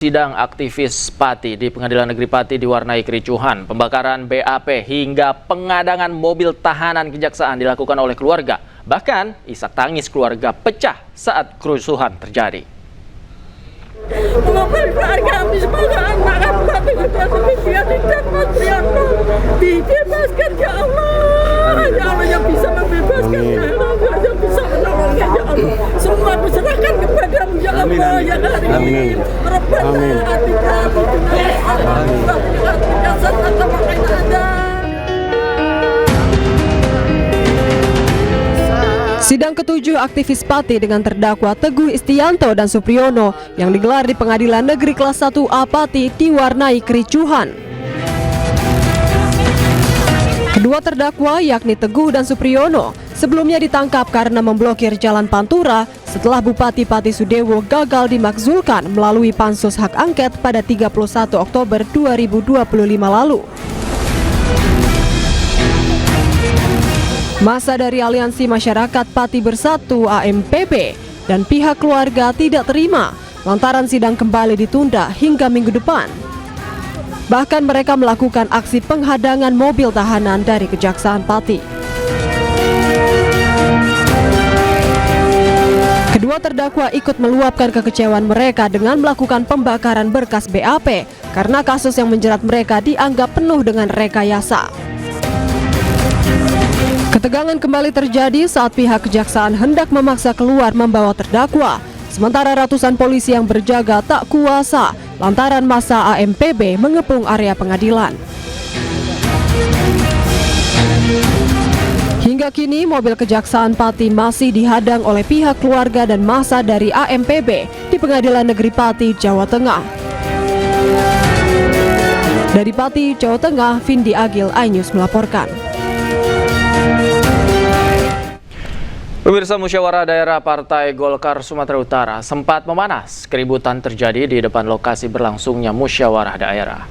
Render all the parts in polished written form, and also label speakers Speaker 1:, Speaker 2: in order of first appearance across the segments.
Speaker 1: Sidang aktivis Pati di Pengadilan Negeri Pati diwarnai kericuhan, pembakaran BAP hingga pengadangan mobil tahanan kejaksaan dilakukan oleh keluarga. Bahkan isak tangis keluarga pecah saat kerusuhan terjadi.
Speaker 2: Mobil keluarga habis bakaran, maka Pati dibebaskan ya Allah. Ya Allah yang bisa membebaskan ya Allah, yang bisa menolongnya ya Allah. Semua diserahkan kepadamu ya Allah ya Karim. Rabbana atina fid dunya hasanah wa fil akhirati hasanah wa qina adzabannar.
Speaker 3: Sidang ketujuh aktivis Pati dengan terdakwa Teguh Istianto dan Supriyono yang digelar di Pengadilan Negeri Kelas 1A Pati diwarnai kericuhan. Kedua terdakwa yakni Teguh dan Supriyono sebelumnya ditangkap karena memblokir Jalan Pantura setelah Bupati Pati Sudewo gagal dimakzulkan melalui pansus hak angket pada 31 Oktober 2025 lalu. Masa dari Aliansi Masyarakat Pati Bersatu AMPP dan pihak keluarga tidak terima lantaran sidang kembali ditunda hingga minggu depan. Bahkan mereka melakukan aksi penghadangan mobil tahanan dari Kejaksaan Pati. Kedua terdakwa ikut meluapkan kekecewaan mereka dengan melakukan pembakaran berkas BAP karena kasus yang menjerat mereka dianggap penuh dengan rekayasa. Ketegangan kembali terjadi saat pihak kejaksaan hendak memaksa keluar membawa terdakwa, sementara ratusan polisi yang berjaga tak kuasa lantaran massa AMPB mengepung area pengadilan. Hingga kini mobil Kejaksaan Pati masih dihadang oleh pihak keluarga dan massa dari AMPB di Pengadilan Negeri Pati, Jawa Tengah. Dari Pati, Jawa Tengah, Vindi Agil, iNews melaporkan.
Speaker 1: Pemirsa, musyawarah daerah Partai Golkar Sumatera Utara sempat memanas. Keributan terjadi di depan lokasi berlangsungnya musyawarah daerah.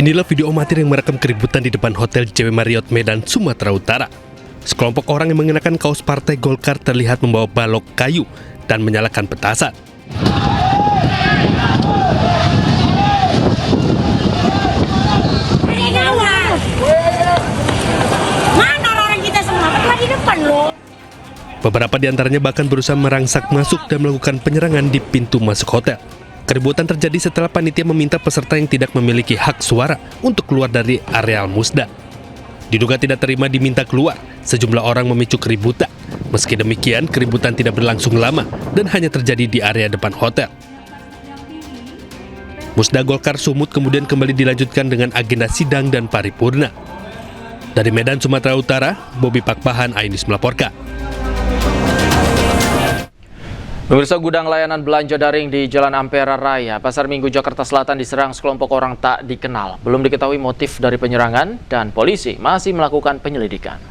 Speaker 4: Inilah video amatir yang merekam keributan di depan Hotel JW Marriott Medan, Sumatera Utara. Sekelompok orang yang mengenakan kaos Partai Golkar terlihat membawa balok kayu dan menyalakan petasan.
Speaker 2: Mana orang kita semua? Di depan loh.
Speaker 4: Beberapa di antaranya bahkan berusaha merangsak masuk dan melakukan penyerangan di pintu masuk hotel. Keributan terjadi setelah panitia meminta peserta yang tidak memiliki hak suara untuk keluar dari areal musda. Diduga tidak terima diminta keluar, sejumlah orang memicu keributan. Meski demikian, keributan tidak berlangsung lama dan hanya terjadi di area depan hotel. Musda Golkar Sumut kemudian kembali dilanjutkan dengan agenda sidang dan paripurna. Dari Medan, Sumatera Utara, Bobi Pakpahan, iNews melaporkan.
Speaker 1: Pemirsa, gudang layanan belanja daring di Jalan Ampera Raya, Pasar Minggu, Jakarta Selatan diserang sekelompok orang tak dikenal. Belum diketahui motif dari penyerangan dan polisi masih melakukan penyelidikan.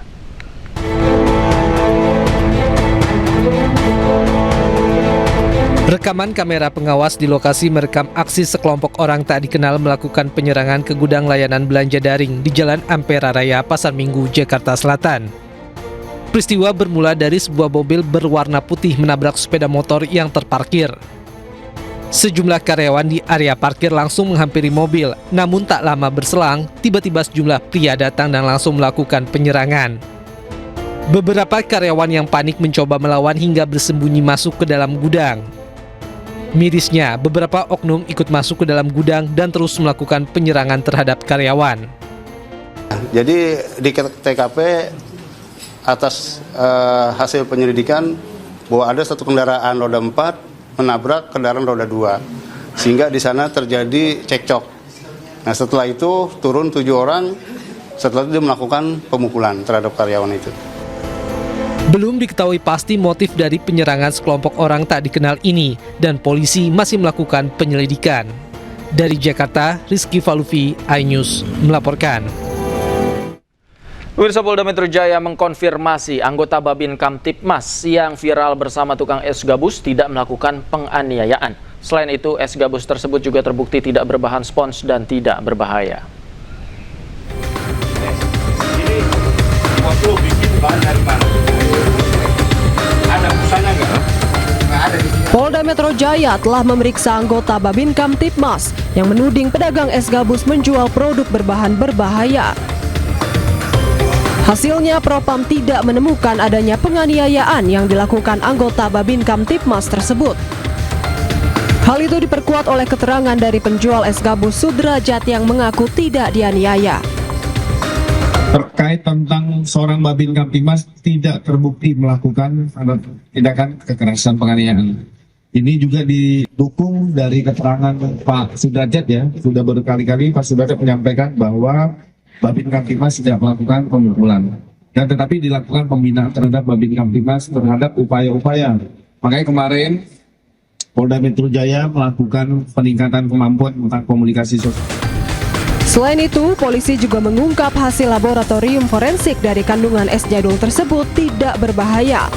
Speaker 5: Rekaman kamera pengawas di lokasi merekam aksi sekelompok orang tak dikenal melakukan penyerangan ke gudang layanan belanja daring di Jalan Ampera Raya, Pasar Minggu, Jakarta Selatan. Peristiwa bermula dari sebuah mobil berwarna putih menabrak sepeda motor yang terparkir. Sejumlah karyawan di area parkir langsung menghampiri mobil, namun tak lama berselang, tiba-tiba sejumlah pria datang dan langsung melakukan penyerangan. Beberapa karyawan yang panik mencoba melawan hingga bersembunyi masuk ke dalam gudang. Mirisnya, beberapa oknum ikut masuk ke dalam gudang dan terus melakukan penyerangan terhadap karyawan.
Speaker 6: Jadi di TKP atas hasil penyelidikan bahwa ada satu kendaraan roda 4 menabrak kendaraan roda 2 sehingga di sana terjadi cekcok. Nah, setelah itu turun 7 orang, setelah itu dia melakukan pemukulan terhadap karyawan itu.
Speaker 5: Belum diketahui pasti motif dari penyerangan sekelompok orang tak dikenal ini dan polisi masih melakukan penyelidikan. Dari Jakarta, Rizky Falufi, iNews melaporkan.
Speaker 1: Pemirsa, Polda Metro Jaya mengkonfirmasi anggota Babin Kamtipmas yang viral bersama tukang es gabus tidak melakukan penganiayaan. Selain itu, es gabus tersebut juga terbukti tidak berbahan spons dan tidak berbahaya.
Speaker 6: Ini waktu bikin bahan dari mana? Ada busanya nggak? Nggak ada di sini.
Speaker 3: Polda Metro Jaya telah memeriksa anggota Babin Kamtibmas yang menuding pedagang es gabus menjual produk berbahan berbahaya. Hasilnya, Propam tidak menemukan adanya penganiayaan yang dilakukan anggota Babin Kamtibmas tersebut. Hal itu diperkuat oleh keterangan dari penjual es gabus Sudrajat yang mengaku tidak dianiaya.
Speaker 7: Terkait tentang seorang Babin Kamtibmas tidak terbukti melakukan tindakan kekerasan penganiayaan. Ini juga didukung dari keterangan Pak Sudrajat ya, sudah berkali-kali Pak Sudrajat menyampaikan bahwa Babin Kamtibmas tidak melakukan pemukulan. Dan tetapi dilakukan pembinaan terhadap Babin Kamtibmas terhadap upaya-upaya. Makanya kemarin Polda Metro Jaya melakukan peningkatan kemampuan tentang komunikasi sosial.
Speaker 3: Selain itu, polisi juga mengungkap hasil laboratorium forensik dari kandungan es jadul tersebut tidak berbahaya.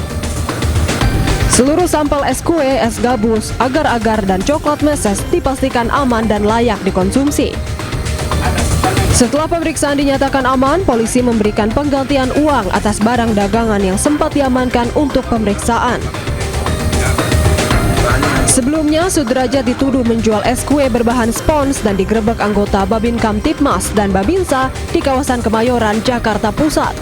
Speaker 3: Seluruh sampel es kue, es gabus, agar-agar, dan coklat meses dipastikan aman dan layak dikonsumsi. Setelah pemeriksaan dinyatakan aman, polisi memberikan penggantian uang atas barang dagangan yang sempat diamankan untuk pemeriksaan. Sebelumnya, Sudrajat dituduh menjual es kue berbahan spons dan digerebek anggota Babin Kamtibmas dan Babinsa di kawasan Kemayoran, Jakarta Pusat.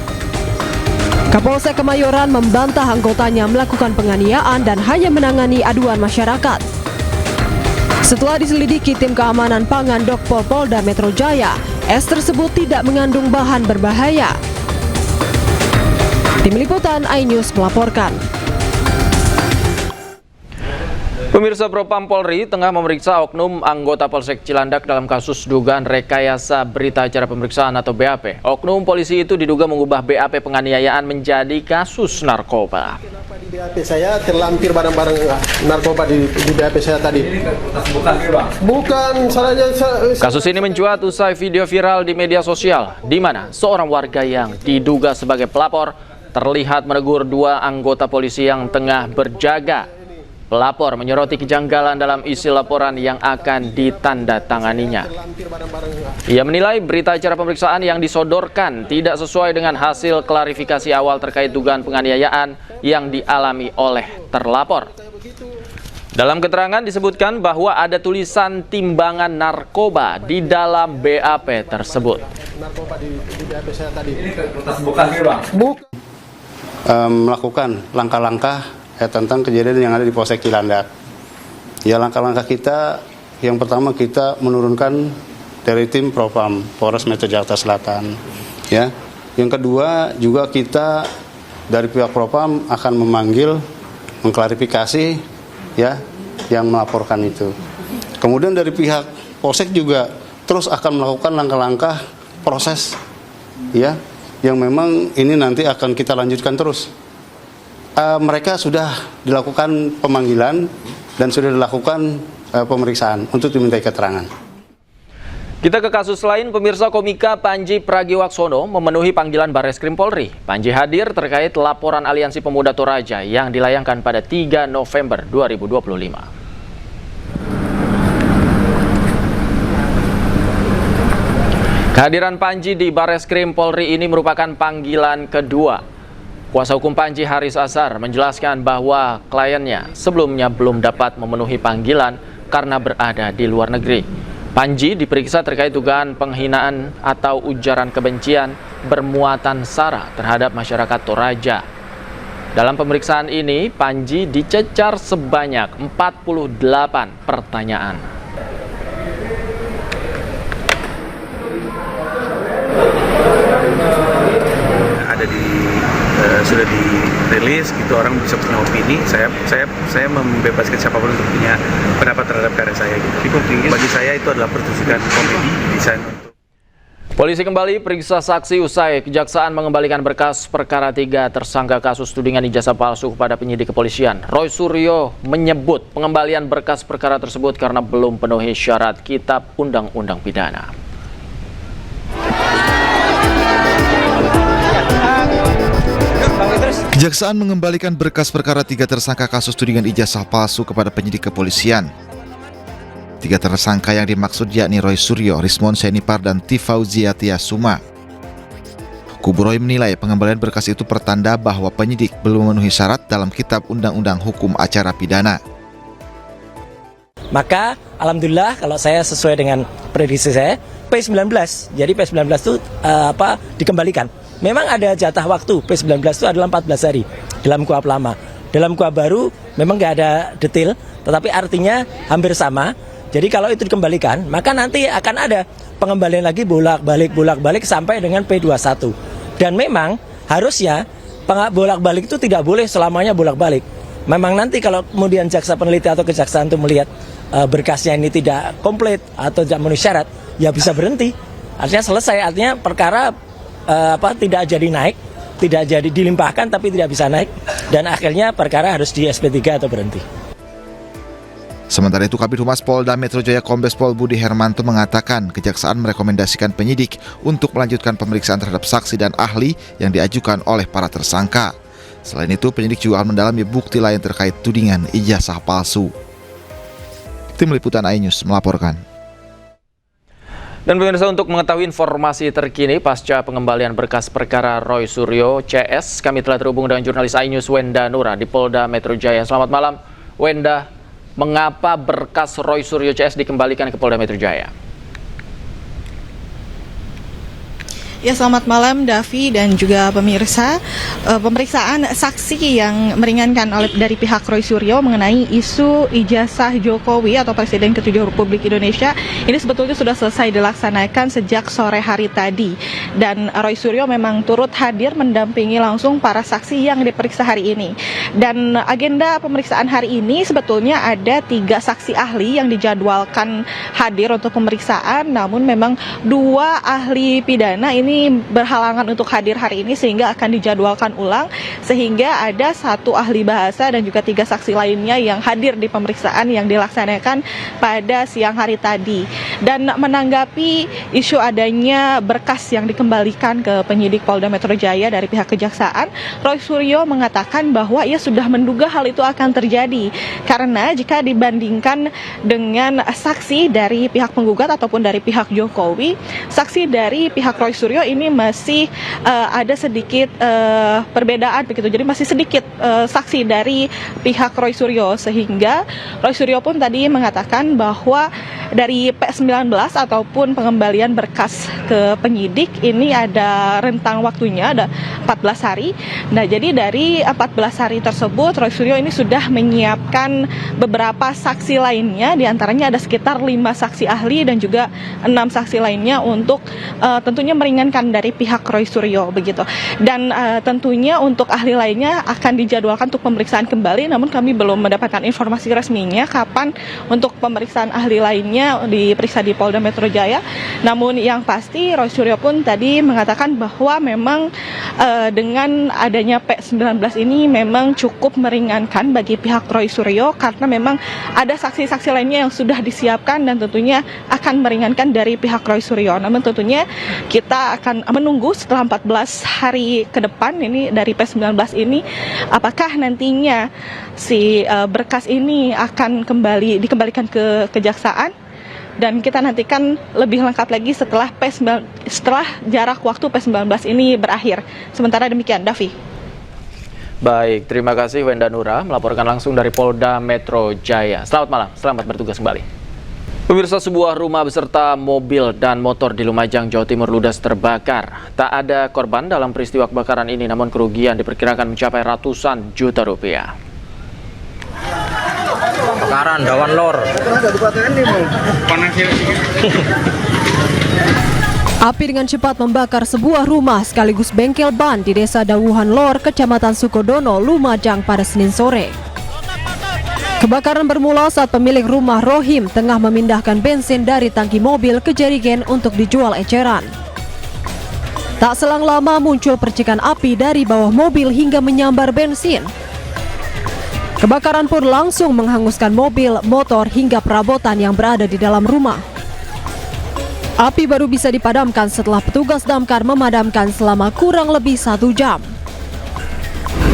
Speaker 3: Kapolsek Kemayoran membantah anggotanya melakukan penganiayaan dan hanya menangani aduan masyarakat. Setelah diselidiki tim keamanan pangan Dokpol Polda Metro Jaya, es tersebut tidak mengandung bahan berbahaya. Tim Liputan iNews melaporkan.
Speaker 1: Pemirsa, Propam Polri tengah memeriksa oknum anggota Polsek Cilandak dalam kasus dugaan rekayasa berita acara pemeriksaan atau BAP. Oknum polisi itu diduga mengubah BAP penganiayaan menjadi kasus narkoba.
Speaker 8: Di BAP saya terlampir barang-barang narkoba di BAP saya tadi. Bukan, salahnya.
Speaker 1: Kasus ini mencuat usai video viral di media sosial, di mana seorang warga yang diduga sebagai pelapor terlihat menegur dua anggota polisi yang tengah berjaga. Pelapor menyoroti kejanggalan dalam isi laporan yang akan ditandatanganinya. Ia menilai berita acara pemeriksaan yang disodorkan tidak sesuai dengan hasil klarifikasi awal terkait dugaan penganiayaan yang dialami oleh terlapor. Dalam keterangan disebutkan bahwa ada tulisan timbangan narkoba di dalam BAP tersebut.
Speaker 8: Narkoba di BAP saya tadi.
Speaker 6: Melakukan langkah-langkah tentang kejadian yang ada di Polsek Cilandak. Ya, langkah-langkah kita yang pertama kita menurunkan dari tim Propam Polres Metro Jakarta Selatan. Ya, yang kedua juga kita dari pihak Propam akan memanggil, mengklarifikasi ya yang melaporkan itu. Kemudian dari pihak Polsek juga terus akan melakukan langkah-langkah proses ya yang memang ini nanti akan kita lanjutkan terus. Mereka sudah dilakukan pemanggilan dan sudah dilakukan pemeriksaan untuk dimintai keterangan.
Speaker 1: Kita ke kasus lain, pemirsa. Komika Panji Pragiwaksono memenuhi panggilan Barreskrim Polri. Panji hadir terkait laporan Aliansi Pemuda Toraja yang dilayangkan pada 3 November 2025. Kehadiran Panji di Barreskrim Polri ini merupakan panggilan kedua. Kuasa hukum Panji, Haris Azhar, menjelaskan bahwa kliennya sebelumnya belum dapat memenuhi panggilan karena berada di luar negeri. Panji diperiksa terkait dugaan penghinaan atau ujaran kebencian bermuatan sara terhadap masyarakat Toraja. Dalam pemeriksaan ini, Panji dicecar sebanyak 48 pertanyaan.
Speaker 9: Sudah dirilis, gitu orang bisa punya opini. Saya membebaskan siapapun untuk punya pendapat terhadap karya saya. Gitu. Bagi saya itu adalah pertunjukan komedi desain untuk.
Speaker 1: Polisi kembali periksa saksi usai Kejaksaan mengembalikan berkas perkara 3 tersangka kasus tudingan ijazah palsu kepada penyidik kepolisian. Roy Suryo menyebut pengembalian berkas perkara tersebut karena belum penuhi syarat Kitab Undang-Undang Pidana.
Speaker 10: Kejaksaan mengembalikan berkas perkara 3 tersangka kasus tudingan ijazah palsu kepada penyidik kepolisian. Tiga tersangka yang dimaksud yakni Roy Suryo, Rismon Senipar, dan Tifauzia Tiasuma. Kubu Roy menilai pengembalian berkas itu pertanda bahwa penyidik belum memenuhi syarat dalam Kitab Undang-Undang Hukum Acara Pidana.
Speaker 11: Maka alhamdulillah kalau saya sesuai dengan prediksi saya P19. Jadi P19 itu dikembalikan. Memang ada jatah waktu P19 itu adalah 14 hari dalam KUHP lama. Dalam KUHP baru memang nggak ada detail, tetapi artinya hampir sama. Jadi kalau itu dikembalikan, maka nanti akan ada pengembalian lagi bolak-balik sampai dengan P21. Dan memang harusnya bolak-balik itu tidak boleh selamanya bolak-balik. Memang nanti kalau kemudian jaksa peneliti atau kejaksaan itu melihat berkasnya ini tidak komplit atau tidak memenuhi syarat, ya bisa berhenti. Artinya selesai, artinya perkara tidak jadi naik, tidak jadi dilimpahkan tapi tidak bisa naik, dan akhirnya perkara harus di SP3 atau berhenti.
Speaker 10: Sementara itu, Kabid Humas Polda Metro Jaya Kombes Pol Budi Hermanto mengatakan kejaksaan merekomendasikan penyidik untuk melanjutkan pemeriksaan terhadap saksi dan ahli yang diajukan oleh para tersangka. Selain itu, penyidik juga akan mendalami bukti lain terkait tudingan ijazah palsu. Tim Liputan iNews melaporkan.
Speaker 1: Dan pemirsa, untuk mengetahui informasi terkini pasca pengembalian berkas perkara Roy Suryo CS, kami telah terhubung dengan jurnalis iNews Wenda Nura di Polda Metro Jaya. Selamat malam, Wenda. Mengapa berkas Roy Suryo CS dikembalikan ke Polda Metro Jaya?
Speaker 12: Ya, selamat malam Davi dan juga pemirsa. Pemeriksaan saksi yang meringankan dari pihak Roy Suryo mengenai isu ijazah Jokowi atau Presiden ke-7 Republik Indonesia ini sebetulnya sudah selesai dilaksanakan sejak sore hari tadi. Dan Roy Suryo memang turut hadir mendampingi langsung para saksi yang diperiksa hari ini. Dan agenda pemeriksaan hari ini sebetulnya ada 3 saksi ahli yang dijadwalkan hadir untuk pemeriksaan, namun memang 2 ahli pidana ini berhalangan untuk hadir hari ini sehingga akan dijadwalkan ulang, sehingga ada 1 ahli bahasa dan juga 3 saksi lainnya yang hadir di pemeriksaan yang dilaksanakan pada siang hari tadi. Dan menanggapi isu adanya berkas yang dikembalikan ke penyidik Polda Metro Jaya dari pihak kejaksaan, Roy Suryo mengatakan bahwa ia sudah menduga hal itu akan terjadi karena jika dibandingkan dengan saksi dari pihak penggugat ataupun dari pihak Jokowi, saksi dari pihak Roy Suryo ini masih ada sedikit perbedaan begitu. Jadi masih sedikit saksi dari pihak Roy Suryo, sehingga Roy Suryo pun tadi mengatakan bahwa dari P19 ataupun pengembalian berkas ke penyidik ini ada rentang waktunya, ada 14 hari. Nah, jadi dari 14 hari tersebut Roy Suryo ini sudah menyiapkan beberapa saksi lainnya, diantaranya ada sekitar 5 saksi ahli dan juga 6 saksi lainnya untuk tentunya meringankan dari pihak Roy Suryo begitu. Dan tentunya untuk ahli lainnya akan dijadwalkan untuk pemeriksaan kembali, namun kami belum mendapatkan informasi resminya kapan untuk pemeriksaan ahli lainnya diperiksa di Polda Metro Jaya. Namun yang pasti Roy Suryo pun tadi mengatakan bahwa memang dengan adanya P19 ini memang cukup meringankan bagi pihak Roy Suryo karena memang ada saksi-saksi lainnya yang sudah disiapkan dan tentunya akan meringankan dari pihak Roy Suryo. Namun tentunya kita akan menunggu setelah 14 hari ke depan ini dari P19 ini apakah nantinya si berkas ini akan dikembalikan ke kejaksaan, dan kita nantikan lebih lengkap lagi setelah jarak waktu P19 ini berakhir. Sementara demikian, Davi.
Speaker 1: Baik, terima kasih Wenda Nura melaporkan langsung dari Polda Metro Jaya. Selamat malam, selamat bertugas kembali. Pemirsa, sebuah rumah beserta mobil dan motor di Lumajang, Jawa Timur ludes terbakar. Tak ada korban dalam peristiwa kebakaran ini, namun kerugian diperkirakan mencapai ratusan juta rupiah.
Speaker 13: Kebakaran dawan lor.
Speaker 3: Api dengan cepat membakar sebuah rumah sekaligus bengkel ban di Desa Dawuhan Lor, Kecamatan Sukodono, Lumajang pada Senin sore. Kebakaran bermula saat pemilik rumah Rohim tengah memindahkan bensin dari tangki mobil ke jerigen untuk dijual eceran. Tak selang lama muncul percikan api dari bawah mobil hingga menyambar bensin. Kebakaran pun langsung menghanguskan mobil, motor hingga perabotan yang berada di dalam rumah. Api baru bisa dipadamkan setelah petugas damkar memadamkan selama kurang lebih 1 jam.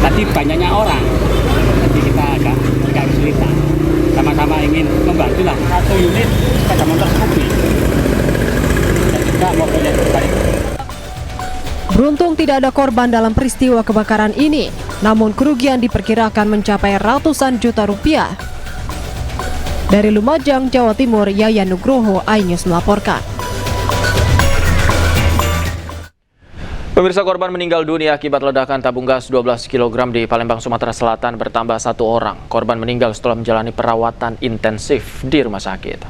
Speaker 13: Tadi banyaknya orang, jadi kita agak kesulitan. Sama-sama ingin membantu lah 1 unit sepeda motor Scoopy dan juga mobilnya terbaik.
Speaker 3: Beruntung tidak ada korban dalam peristiwa kebakaran ini, namun kerugian diperkirakan mencapai ratusan juta rupiah. Dari Lumajang, Jawa Timur, Yayan Nugroho, iNews melaporkan.
Speaker 1: Pemirsa, korban meninggal dunia akibat ledakan tabung gas 12 kg di Palembang, Sumatera Selatan bertambah 1 orang. Korban meninggal setelah menjalani perawatan intensif di rumah sakit.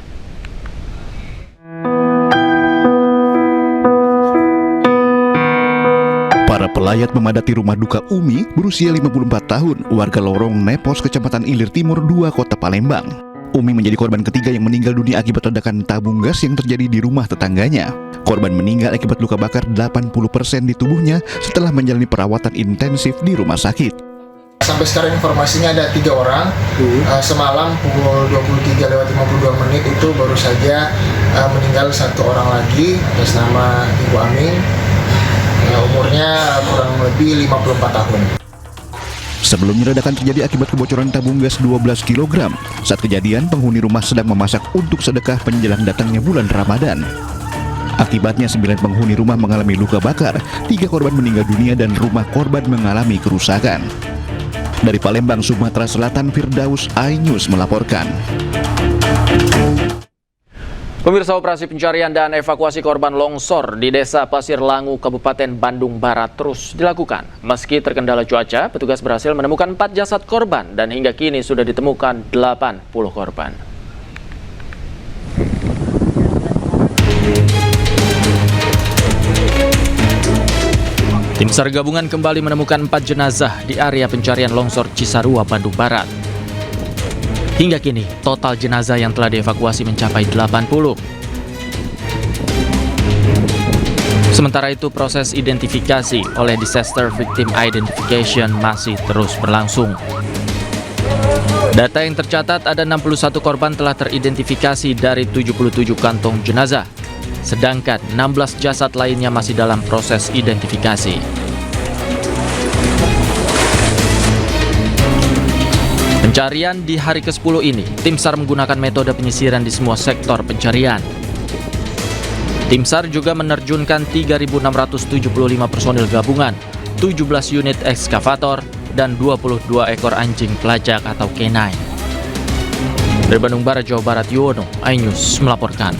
Speaker 14: Para pelayat memadati rumah duka Umi berusia 54 tahun, warga Lorong Nepos, Kecamatan Ilir Timur 2, Kota Palembang. Umi menjadi korban ketiga yang meninggal dunia akibat ledakan tabung gas yang terjadi di rumah tetangganya. Korban meninggal akibat luka bakar 80% di tubuhnya setelah menjalani perawatan intensif di rumah sakit.
Speaker 15: Sampai sekarang informasinya ada 3 orang. Semalam pukul 23:52 itu baru saja meninggal 1 orang lagi atas nama Ibu Amin. Umurnya kurang lebih 54 tahun.
Speaker 14: Sebelumnya ledakan terjadi akibat kebocoran tabung gas 12 kg. Saat kejadian, penghuni rumah sedang memasak untuk sedekah menjelang datangnya bulan Ramadan. Akibatnya 9 penghuni rumah mengalami luka bakar, 3 korban meninggal dunia dan rumah korban mengalami kerusakan. Dari Palembang, Sumatera Selatan, Firdaus, iNews melaporkan.
Speaker 1: Pemirsa, operasi pencarian dan evakuasi korban longsor di Desa Pasir Langu, Kabupaten Bandung Barat terus dilakukan. Meski terkendala cuaca, petugas berhasil menemukan 4 jasad korban dan hingga kini sudah ditemukan 80 korban. Tim SAR gabungan kembali menemukan 4 jenazah di area pencarian longsor Cisarua, Bandung Barat. Hingga kini, total jenazah yang telah dievakuasi mencapai 80. Sementara itu, proses identifikasi oleh Disaster Victim Identification masih terus berlangsung. Data yang tercatat ada 61 korban telah teridentifikasi dari 77 kantong jenazah, sedangkan 16 jasad lainnya masih dalam proses identifikasi. Pencarian di hari ke-10 ini, tim SAR menggunakan metode penyisiran di semua sektor pencarian. Tim SAR juga menerjunkan 3.675 personil gabungan, 17 unit ekskavator, dan 22 ekor anjing pelacak atau K9. Dari Bandung Barat, Jawa Barat, Yuwono, iNews melaporkan.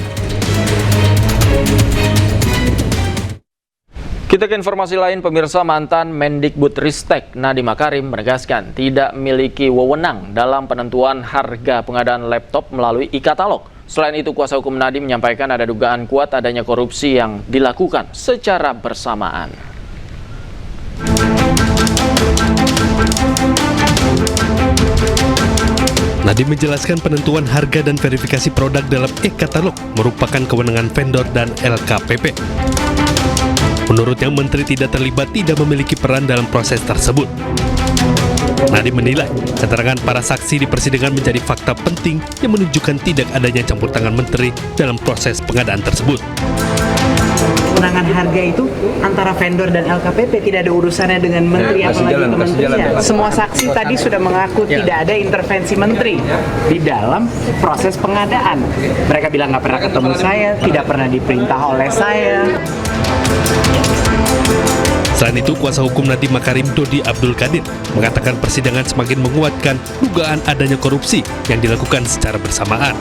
Speaker 1: Kita ke informasi lain, pemirsa. Mantan Mendikbudristek Nadiem Makarim menegaskan tidak memiliki wewenang dalam penentuan harga pengadaan laptop melalui e-katalog. Selain itu, kuasa hukum Nadiem menyampaikan ada dugaan kuat adanya korupsi yang dilakukan secara bersamaan.
Speaker 4: Nadiem menjelaskan penentuan harga dan verifikasi produk dalam e-katalog merupakan kewenangan vendor dan LKPP. Menurutnya, Menteri tidak terlibat, tidak memiliki peran dalam proses tersebut. Nadiem menilai keterangan para saksi di persidangan menjadi fakta penting yang menunjukkan tidak adanya campur tangan Menteri dalam proses pengadaan tersebut.
Speaker 16: Kewenangan harga itu antara vendor dan LKPP, tidak ada urusannya dengan Menteri apalagi kementerian. Semua saksi tadi sudah mengaku tidak ada intervensi Menteri di dalam proses pengadaan. Mereka bilang nggak pernah ketemu saya, tidak pernah diperintah oleh saya.
Speaker 4: Selain itu, kuasa hukum Nadiem Makarim, Dodi Abdul Qadir, mengatakan persidangan semakin menguatkan dugaan adanya korupsi yang dilakukan secara bersamaan.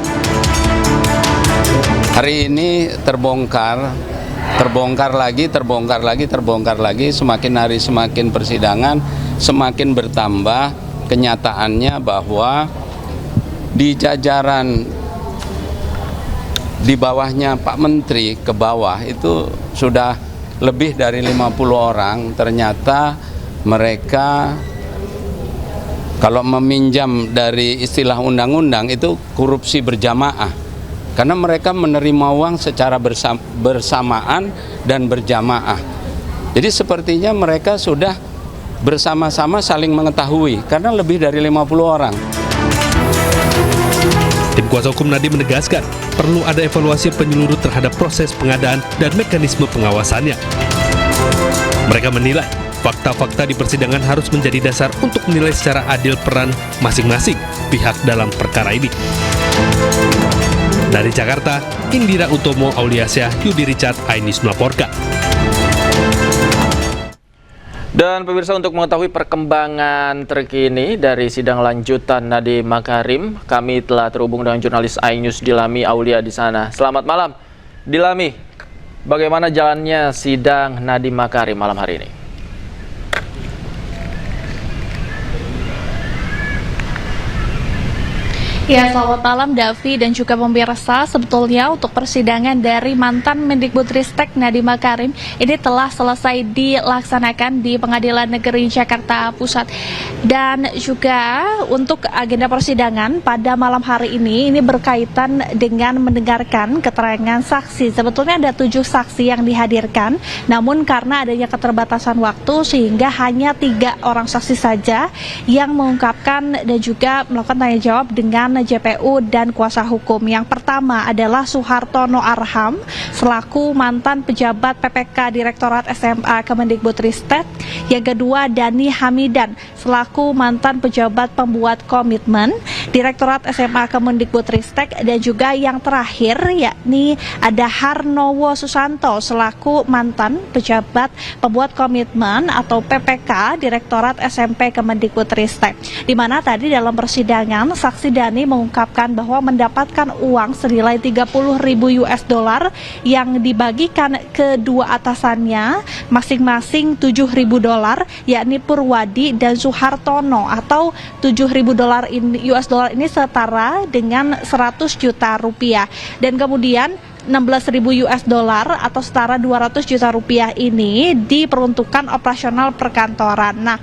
Speaker 17: Hari ini terbongkar lagi, semakin hari semakin persidangan, semakin bertambah kenyataannya bahwa di jajaran di bawahnya Pak Menteri ke bawah itu sudah lebih dari 50 orang, ternyata mereka kalau meminjam dari istilah undang-undang itu korupsi berjamaah. Karena mereka menerima uang secara bersamaan dan berjamaah. Jadi sepertinya mereka sudah bersama-sama saling mengetahui, karena lebih dari 50 orang.
Speaker 4: Tim kuasa hukum Nadiem menegaskan perlu ada evaluasi penyeluruh terhadap proses pengadaan dan mekanisme pengawasannya. Mereka menilai fakta-fakta di persidangan harus menjadi dasar untuk menilai secara adil peran masing-masing pihak dalam perkara ini. Dari Jakarta, Indira Utomo Auliasyah, Yudi Richard, iNews melaporkan.
Speaker 1: Dan pemirsa, untuk mengetahui perkembangan terkini dari sidang lanjutan Nadiem Makarim, kami telah terhubung dengan jurnalis iNews Dilami Aulia di sana. Selamat malam, Dilami. Bagaimana jalannya sidang Nadiem Makarim malam hari ini?
Speaker 12: Ya, selamat malam Davi dan juga pemirsa. Sebetulnya untuk persidangan dari mantan Mendikbudristek Nadiem Makarim ini telah selesai dilaksanakan di Pengadilan Negeri Jakarta Pusat. Dan juga untuk agenda persidangan pada malam hari ini berkaitan dengan mendengarkan keterangan saksi. Sebetulnya ada 7 saksi yang dihadirkan, namun karena adanya keterbatasan waktu sehingga hanya 3 orang saksi saja yang mengungkapkan dan juga melakukan tanya jawab dengan JPU dan kuasa hukum. Yang pertama adalah Suhartono Arham selaku mantan pejabat PPK Direktorat SMA Kemendikbudristek. Yang kedua Dani Hamidan selaku mantan pejabat pembuat komitmen Direktorat SMA Kemendikbudristek. Dan juga yang terakhir yakni ada Harnowo Susanto selaku mantan pejabat pembuat komitmen atau PPK Direktorat SMP Kemendikbudristek. Di mana tadi dalam persidangan saksi Dani mengungkapkan bahwa mendapatkan uang senilai 30.000 US dollar yang dibagikan ke 2 atasannya masing-masing 7.000 dolar, yakni Purwadi dan Suhartono, atau 7.000 dolar US dollar ini setara dengan 100 juta rupiah. Dan kemudian 16.000 US dollar atau setara 200 juta rupiah ini diperuntukkan operasional perkantoran. Nah,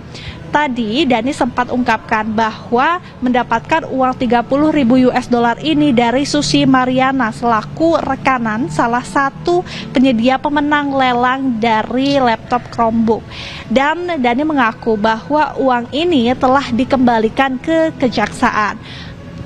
Speaker 12: tadi Dani sempat ungkapkan bahwa mendapatkan uang 30.000 US dollar ini dari Susi Mariana selaku rekanan salah satu penyedia pemenang lelang dari laptop Chromebook. Dan Dani mengaku bahwa uang ini telah dikembalikan ke kejaksaan.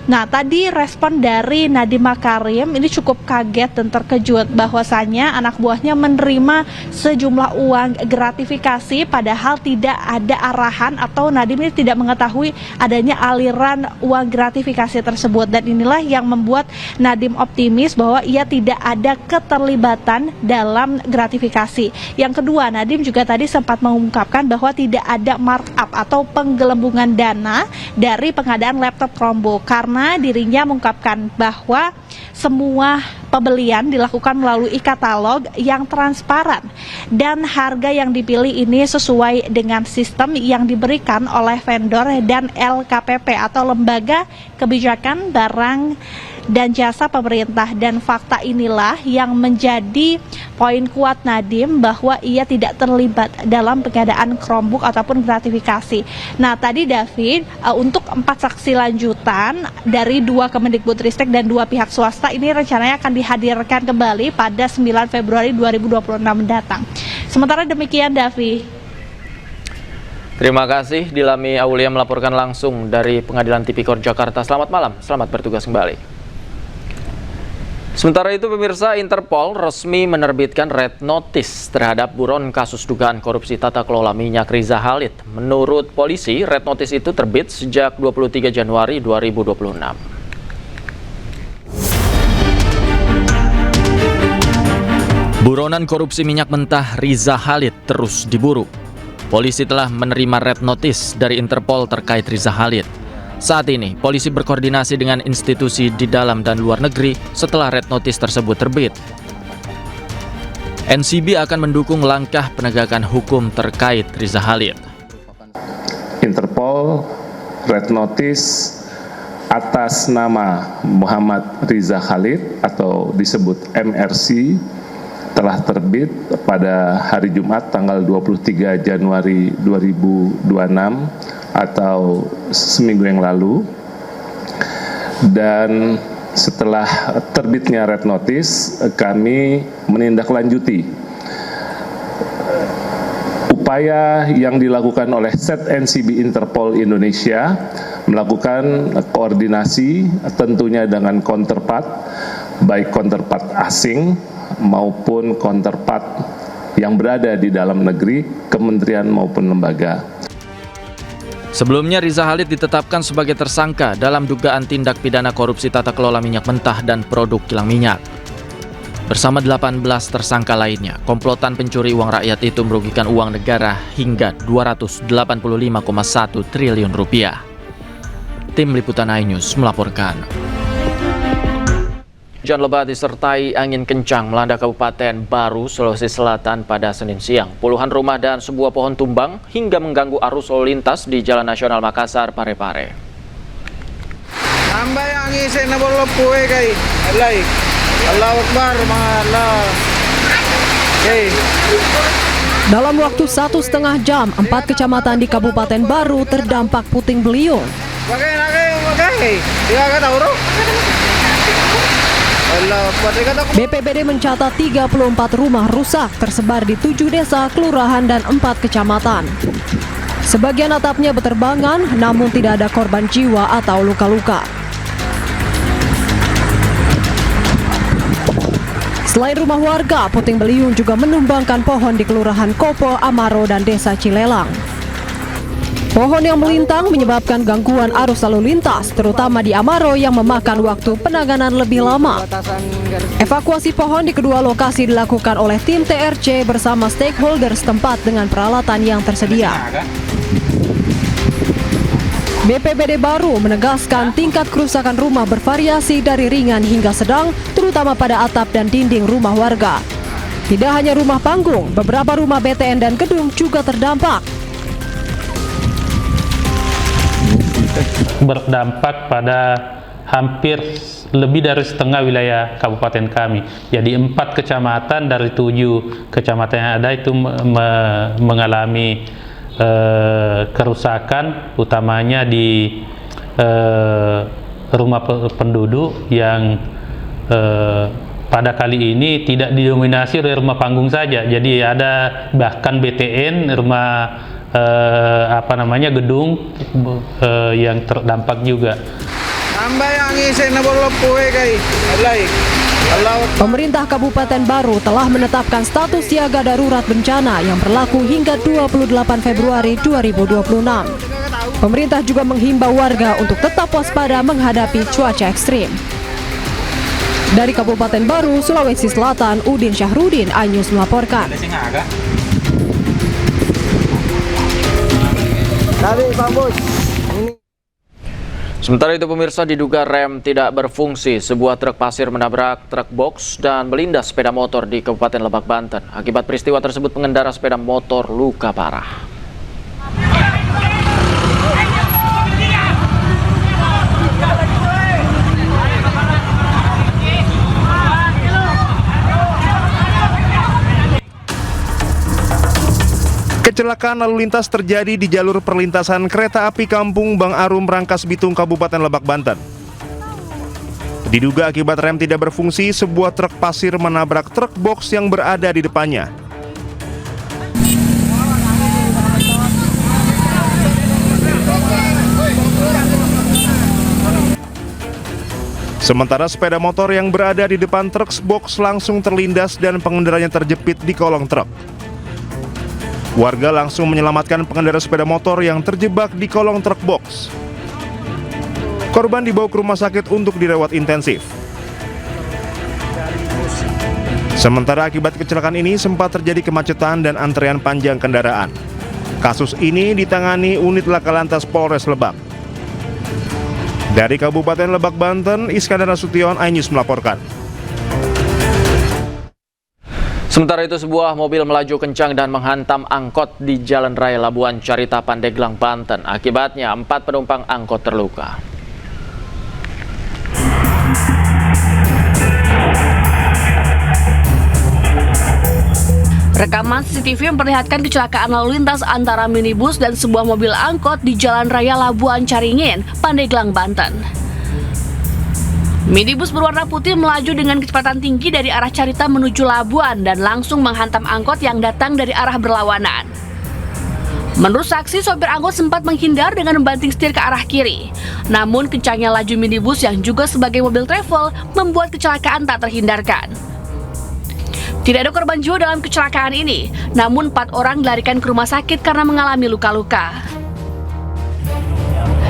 Speaker 12: Nah, tadi respon dari Nadiem Makarim ini cukup kaget dan terkejut bahwasanya anak buahnya menerima sejumlah uang gratifikasi padahal tidak ada arahan atau Nadiem ini tidak mengetahui adanya aliran uang gratifikasi tersebut. Dan inilah yang membuat Nadiem optimis bahwa ia tidak ada keterlibatan dalam gratifikasi. Yang kedua, Nadiem juga tadi sempat mengungkapkan bahwa tidak ada markup atau penggelembungan dana dari pengadaan laptop Chromebook karena dirinya mengungkapkan bahwa semua pembelian dilakukan melalui e-katalog yang transparan dan harga yang dipilih ini sesuai dengan sistem yang diberikan oleh vendor dan LKPP atau Lembaga Kebijakan Barang dan Jasa Pemerintah. Dan fakta inilah yang menjadi poin kuat Nadiem bahwa ia tidak terlibat dalam pengadaan Chromebook ataupun gratifikasi. Nah, tadi David, untuk 4 saksi lanjutan dari 2 Kemendikbudristek dan 2 pihak swasta ini rencananya akan dihadirkan kembali pada 9 Februari 2026 mendatang. Sementara demikian, Davi.
Speaker 1: Terima kasih Dilami Aulia melaporkan langsung dari Pengadilan Tipikor Jakarta. Selamat malam, selamat bertugas kembali. Sementara itu pemirsa, Interpol resmi menerbitkan red notice terhadap buron kasus dugaan korupsi tata kelola minyak Riza Khalid. Menurut polisi, red notice itu terbit sejak 23 Januari 2026. Buronan korupsi minyak mentah Riza Khalid terus diburu. Polisi telah menerima red notice dari Interpol terkait Riza Khalid. Saat ini, polisi berkoordinasi dengan institusi di dalam dan luar negeri setelah red notice tersebut terbit. NCB akan mendukung langkah penegakan hukum terkait Riza Khalid.
Speaker 18: Interpol red notice atas nama Muhammad Riza Khalid atau disebut MRC telah terbit pada hari Jumat tanggal 23 Januari 2026 atau seminggu yang lalu. Dan setelah terbitnya red notice, kami menindaklanjuti upaya yang dilakukan oleh Set NCB Interpol Indonesia melakukan koordinasi tentunya dengan counterpart, baik counterpart asing maupun counterpart yang berada di dalam negeri, kementerian maupun lembaga.
Speaker 1: Sebelumnya Riza Khalid ditetapkan sebagai tersangka dalam dugaan tindak pidana korupsi tata kelola minyak mentah dan produk kilang minyak. Bersama 18 tersangka lainnya, komplotan pencuri uang rakyat itu merugikan uang negara hingga 285,1 triliun rupiah. Tim Liputan iNews melaporkan. Hujan lebat disertai angin kencang melanda Kabupaten Baru, Sulawesi Selatan pada Senin siang. Puluhan rumah dan sebuah pohon tumbang hingga mengganggu arus lalu lintas di Jalan Nasional Makassar, Parepare.
Speaker 19: Tambah yang angin na boleh puai kai, alai, Allah Akbar, Allah.
Speaker 3: Dalam waktu 1,5 jam, 4 kecamatan di Kabupaten Baru terdampak puting beliung. BPBD mencatat 34 rumah rusak tersebar di 7 desa, kelurahan, dan 4 kecamatan. Sebagian atapnya berterbangan, namun tidak ada korban jiwa atau luka-luka. Selain rumah warga, puting beliung juga menumbangkan pohon di Kelurahan Kopo, Amaro, dan Desa Cilelang. Pohon yang melintang menyebabkan gangguan arus lalu lintas, terutama di Amaro yang memakan waktu penanganan lebih lama. Evakuasi pohon di kedua lokasi dilakukan oleh tim TRC bersama stakeholder setempat dengan peralatan yang tersedia. BPBD Baru menegaskan tingkat kerusakan rumah bervariasi dari ringan hingga sedang, terutama pada atap dan dinding rumah warga. Tidak hanya rumah panggung, beberapa rumah BTN dan gedung juga terdampak.
Speaker 20: Berdampak pada hampir lebih dari setengah wilayah kabupaten kami. Jadi 4 kecamatan dari 7 kecamatan yang ada itu mengalami kerusakan, utamanya di rumah penduduk yang pada kali ini tidak didominasi oleh rumah panggung saja. Jadi ada bahkan BTN, rumah gedung yang terdampak juga.
Speaker 3: Pemerintah Kabupaten Baru telah menetapkan status siaga darurat bencana yang berlaku hingga 28 Februari 2026. Pemerintah juga menghimbau warga untuk tetap waspada menghadapi cuaca ekstrim. Dari Kabupaten Baru, Sulawesi Selatan, Udin Syahrudin, iNews melaporkan.
Speaker 1: Sementara itu pemirsa, diduga rem tidak berfungsi, sebuah truk pasir menabrak truk box dan melindas sepeda motor di Kabupaten Lebak, Banten. Akibat peristiwa tersebut pengendara sepeda motor luka parah.
Speaker 21: Kecelakaan lalu lintas terjadi di jalur perlintasan kereta api Kampung Bang Arum, Rangkas Bitung, Kabupaten Lebak, Banten. Diduga akibat rem tidak berfungsi, sebuah truk pasir menabrak truk box yang berada di depannya. Sementara sepeda motor yang berada di depan truk box langsung terlindas dan pengendaranya terjepit di kolong truk. Warga langsung menyelamatkan pengendara sepeda motor yang terjebak di kolong truk box. Korban dibawa ke rumah sakit untuk dirawat intensif. Sementara akibat kecelakaan ini sempat terjadi kemacetan dan antrean panjang kendaraan. Kasus ini ditangani unit Laka Lantas Polres Lebak. Dari Kabupaten Lebak, Banten, Iskandar Nasution, iNews melaporkan.
Speaker 1: Sementara itu sebuah mobil melaju kencang dan menghantam angkot di Jalan Raya Labuan Carita, Pandeglang, Banten. Akibatnya 4 penumpang angkot terluka.
Speaker 22: Rekaman CCTV memperlihatkan kecelakaan lalu lintas antara minibus dan sebuah mobil angkot di Jalan Raya Labuan Caringin, Pandeglang, Banten. Minibus berwarna putih melaju dengan kecepatan tinggi dari arah Carita menuju Labuan dan langsung menghantam angkot yang datang dari arah berlawanan. Menurut saksi, sopir angkot sempat menghindar dengan membanting setir ke arah kiri. Namun kencangnya laju minibus yang juga sebagai mobil travel membuat kecelakaan tak terhindarkan. Tidak ada korban jiwa dalam kecelakaan ini, namun 4 orang dilarikan ke rumah sakit karena mengalami luka-luka.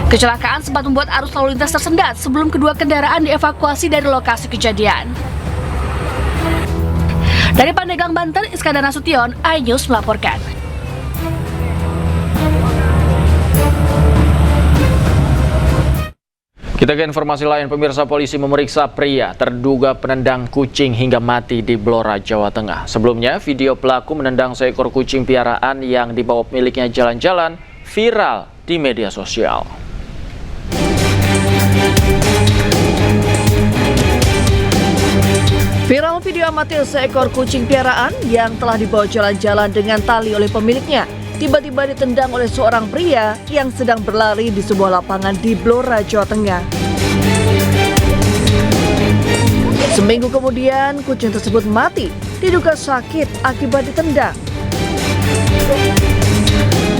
Speaker 22: Kecelakaan sempat membuat arus lalu lintas tersendat sebelum kedua kendaraan dievakuasi dari lokasi kejadian. Dari Pandeglang, Banten, Iskandar Nasution, iNews melaporkan.
Speaker 1: Kita ke informasi lain, pemirsa. Polisi memeriksa pria terduga penendang kucing hingga mati di Blora, Jawa Tengah. Sebelumnya, video pelaku menendang seekor kucing piaraan yang dibawa pemiliknya jalan-jalan viral di media sosial.
Speaker 2: Viral video amatir seekor kucing piaraan yang telah dibawa jalan-jalan dengan tali oleh pemiliknya tiba-tiba ditendang oleh seorang pria yang sedang berlari di sebuah lapangan di Blora, Jawa Tengah. Seminggu kemudian, kucing tersebut mati, diduga sakit akibat ditendang.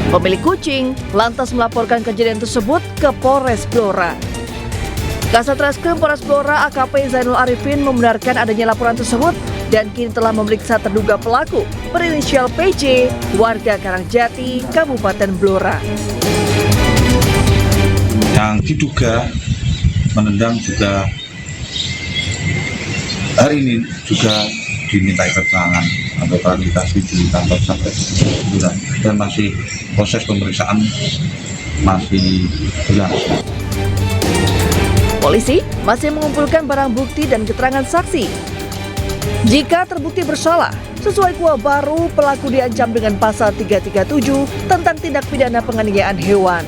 Speaker 2: Pemilik kucing lantas melaporkan kejadian tersebut ke Polres Blora. Kasat Reskrim Polres Blora AKP Zainul Arifin membenarkan adanya laporan tersebut dan kini telah memeriksa terduga pelaku berinisial PJ, warga Karangjati, Kabupaten Blora.
Speaker 5: Yang diduga menendang juga hari ini juga dimintai keterangan atau klarifikasi di kantor Satgas dan masih proses pemeriksaan masih berlangsung.
Speaker 2: Polisi masih mengumpulkan barang bukti dan keterangan saksi. Jika terbukti bersalah, sesuai KUA baru, pelaku diancam dengan pasal 337 tentang tindak pidana penganiayaan hewan.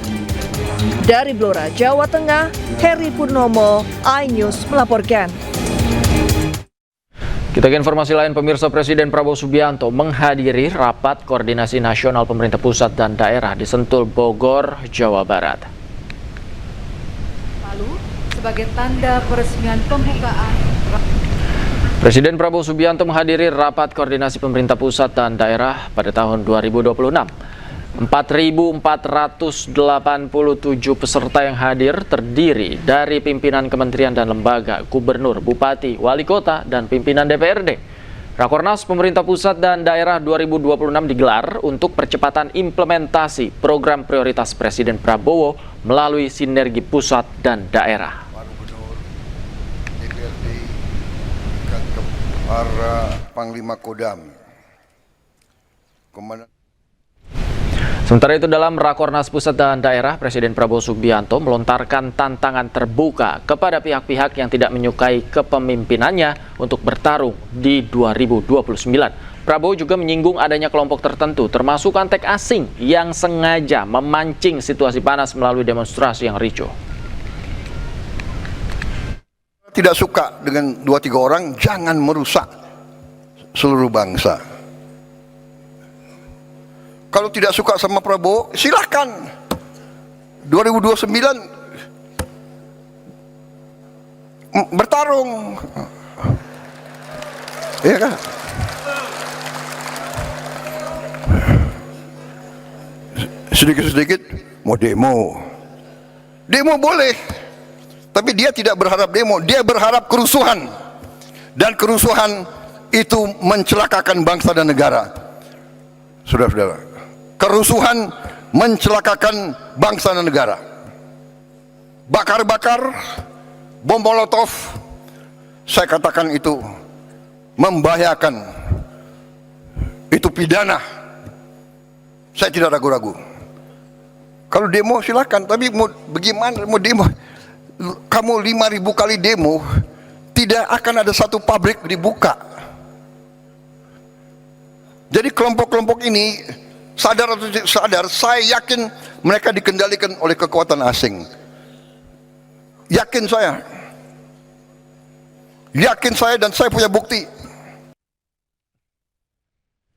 Speaker 2: Dari Blora, Jawa Tengah, Heri Purnomo, iNews melaporkan.
Speaker 1: Kita ke informasi lain, pemirsa. Presiden Prabowo Subianto menghadiri rapat koordinasi nasional pemerintah pusat dan daerah di Sentul, Bogor, Jawa Barat.
Speaker 23: Lalu, sebagai tanda peresmian pembukaan,
Speaker 1: Presiden Prabowo Subianto menghadiri rapat koordinasi pemerintah pusat dan daerah pada tahun 2026. 4.487 peserta yang hadir terdiri dari pimpinan kementerian dan lembaga, gubernur, bupati, wali kota, dan pimpinan DPRD. Rakornas pemerintah pusat dan daerah 2026 digelar untuk percepatan implementasi program prioritas Presiden Prabowo melalui sinergi pusat dan daerah.
Speaker 24: Para Panglima Kodam.
Speaker 1: Sementara itu, dalam Rakornas Pusat dan Daerah, Presiden Prabowo Subianto melontarkan tantangan terbuka kepada pihak-pihak yang tidak menyukai kepemimpinannya untuk bertarung di 2029. Prabowo juga menyinggung adanya kelompok tertentu, termasuk antek asing, yang sengaja memancing situasi panas melalui demonstrasi yang ricuh.
Speaker 24: Tidak suka dengan 2-3 orang, jangan merusak seluruh bangsa. Kalau tidak suka sama Prabowo, silahkan 2029 bertarung, ya kan? Sedikit-sedikit mau demo boleh, tapi dia tidak berharap demo, dia berharap kerusuhan, dan kerusuhan itu mencelakakan bangsa dan negara. Saudara-saudara, kerusuhan mencelakakan bangsa dan negara. Bakar-bakar, bom molotov, saya katakan itu membahayakan, itu pidana. Saya tidak ragu-ragu. Kalau demo silakan, tapi mau bagaimana mau demo? Kamu 5.000 kali demo, tidak akan ada satu pabrik dibuka. Jadi kelompok-kelompok ini sadar atau tidak sadar, saya yakin mereka dikendalikan oleh kekuatan asing. Yakin saya dan saya punya bukti.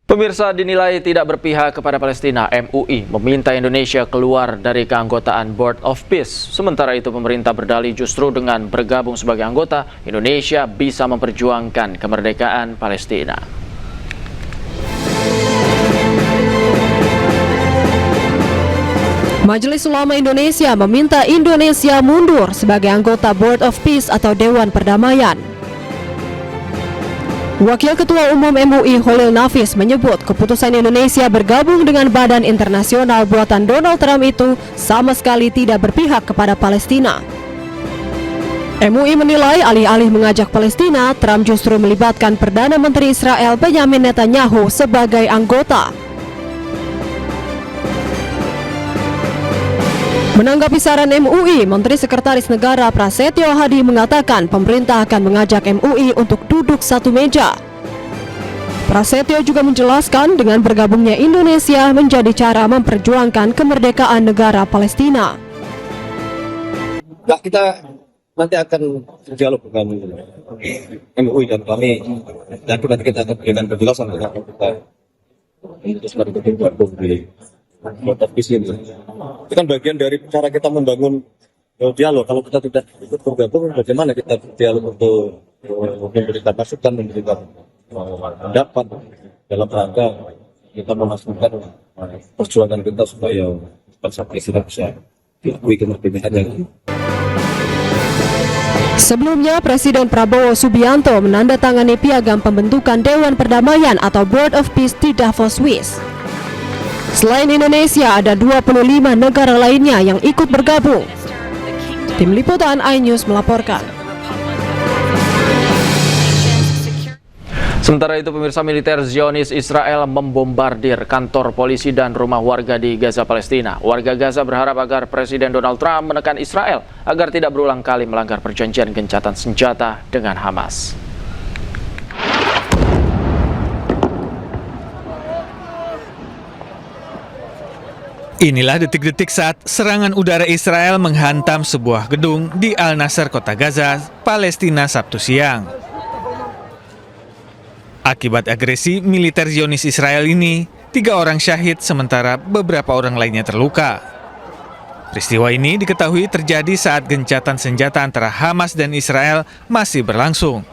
Speaker 1: Pemirsa, dinilai tidak berpihak kepada Palestina, MUI meminta Indonesia keluar dari keanggotaan Board of Peace. Sementara itu, pemerintah berdalih justru dengan bergabung sebagai anggota, Indonesia bisa memperjuangkan kemerdekaan Palestina.
Speaker 3: Majelis Ulama Indonesia meminta Indonesia mundur sebagai anggota Board of Peace atau Dewan Perdamaian. Wakil Ketua Umum MUI Holil Nafis menyebut keputusan Indonesia bergabung dengan Badan Internasional buatan Donald Trump itu sama sekali tidak berpihak kepada Palestina. MUI menilai alih-alih mengajak Palestina, Trump justru melibatkan Perdana Menteri Israel Benjamin Netanyahu sebagai anggota. Menanggapi saran MUI, Menteri Sekretaris Negara Prasetyo Hadi mengatakan pemerintah akan mengajak MUI untuk duduk satu meja. Prasetyo juga menjelaskan dengan bergabungnya Indonesia menjadi cara memperjuangkan kemerdekaan negara Palestina.
Speaker 6: Nah, kita nanti akan berdialog dengan MUI dan kami, dan nanti kita akan berikan penjelasan tentang kita memutuskan untuk bergabung di Kota Visi ini. Itu kan bagian dari cara kita membangun dialog. Kalau kita tidak ikut bergabung, bagaimana kita berdialog untuk memberikan masukan, memberikan pendapat dalam rangka kita memastikan perjuangan kita supaya bangsa Palestina bisa diakui kemerdekaannya.
Speaker 3: Sebelumnya, Presiden Prabowo Subianto menandatangani piagam pembentukan Dewan Perdamaian atau Board of Peace di Davos, Swiss. Selain Indonesia, ada 25 negara lainnya yang ikut bergabung. Tim Liputan iNews melaporkan.
Speaker 1: Sementara itu, pemirsa, militer Zionis Israel membombardir kantor polisi dan rumah warga di Gaza, Palestina. Warga Gaza berharap agar Presiden Donald Trump menekan Israel agar tidak berulang kali melanggar perjanjian gencatan senjata dengan Hamas.
Speaker 7: Inilah detik-detik saat serangan udara Israel menghantam sebuah gedung di Al-Nasr, kota Gaza, Palestina, Sabtu siang. Akibat agresi militer Zionis Israel ini, 3 orang syahid sementara beberapa orang lainnya terluka. Peristiwa ini diketahui terjadi saat gencatan senjata antara Hamas dan Israel masih berlangsung.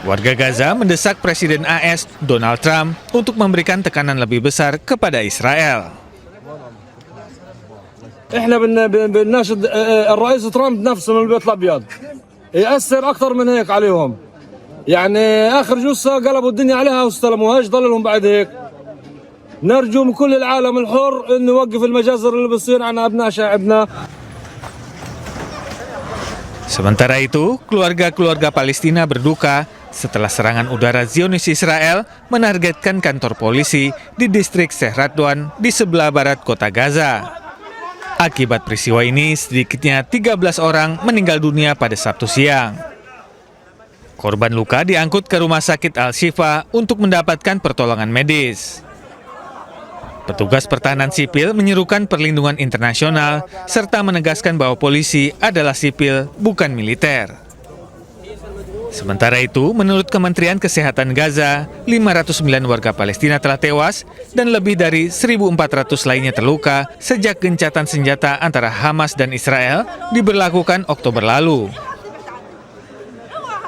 Speaker 7: Warga Gaza mendesak Presiden AS Donald Trump untuk memberikan tekanan lebih besar kepada Israel.
Speaker 8: احنا بنناشد الرئيس ترامب نفسه من البيت الابيض يأثر اكثر من هيك عليهم. يعني اخر جثه قلبوا الدنيا عليها واستلموها، ايش ضل لهم بعد هيك؟ نرجو من كل العالم الحر انه يوقف المجازر اللي بتصير عن ابناء شعبنا.
Speaker 7: Sementara itu, keluarga-keluarga Palestina berduka setelah serangan udara Zionis Israel menargetkan kantor polisi di distrik Sheikh Radwan di sebelah barat kota Gaza. Akibat peristiwa ini, sedikitnya 13 orang meninggal dunia pada Sabtu siang. Korban luka diangkut ke Rumah Sakit Al-Shifa untuk mendapatkan pertolongan medis. Petugas pertahanan sipil menyerukan perlindungan internasional serta menegaskan bahwa polisi adalah sipil, bukan militer. Sementara itu, menurut Kementerian Kesehatan Gaza, 509 warga Palestina telah tewas dan lebih dari 1.400 lainnya terluka sejak gencatan senjata antara Hamas dan Israel diberlakukan Oktober lalu.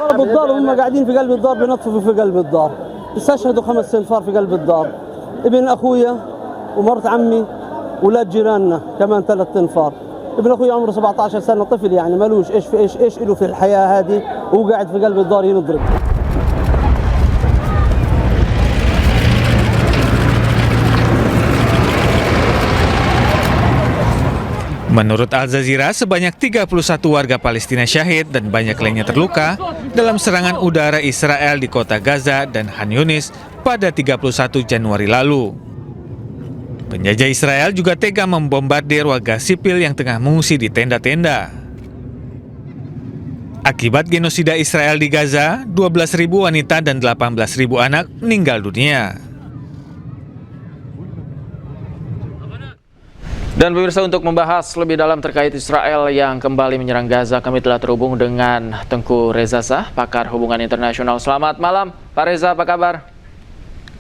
Speaker 9: بالدار وهم قاعدين في قلب الدار بينطفوا في قلب الدار استشهدوا 5 أنفار في قلب الدار ابن أخويا ومرت عمي ولاد جيراننا كمان 3 أنفار ابن أخويا عمره 17 سنة طفل يعني ملوش إيش له في الحياة هذه وهو قاعد في قلب الدار ينضرب.
Speaker 7: Menurut Al Jazeera, sebanyak 31 warga Palestina syahid dan banyak lainnya terluka dalam serangan udara Israel di kota Gaza dan Khan Yunis pada 31 Januari lalu. Penjajah Israel juga tega membombardir warga sipil yang tengah mengungsi di tenda-tenda. Akibat genosida Israel di Gaza, 12.000 wanita dan 18.000 anak meninggal dunia.
Speaker 1: Dan pemirsa, untuk membahas lebih dalam terkait Israel yang kembali menyerang Gaza, kami telah terhubung dengan Tengku Reza Shah, pakar hubungan internasional. Selamat malam, Pak Reza, apa kabar?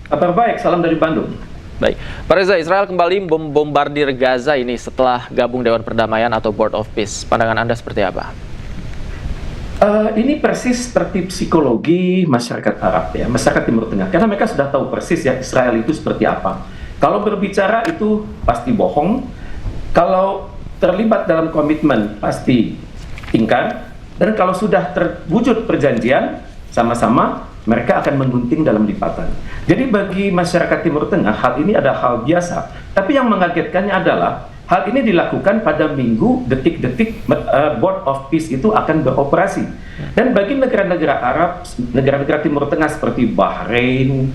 Speaker 25: Kabar baik, salam dari Bandung.
Speaker 1: Baik, Pak Reza, Israel kembali membombardir Gaza ini setelah gabung Dewan Perdamaian atau Board of Peace. Pandangan Anda seperti apa?
Speaker 25: Ini persis seperti psikologi masyarakat Arab, ya, masyarakat Timur Tengah. Karena mereka sudah tahu persis ya Israel itu seperti apa. Kalau berbicara itu pasti bohong. Kalau terlibat dalam komitmen pasti ingkar, dan kalau sudah terwujud perjanjian sama-sama mereka akan menggunting dalam lipatan. Jadi bagi masyarakat Timur Tengah hal ini adalah hal biasa. Tapi yang mengagetkannya adalah hal ini dilakukan pada minggu detik-detik Board of Peace itu akan beroperasi. Dan bagi negara-negara Arab, negara-negara Timur Tengah seperti Bahrain,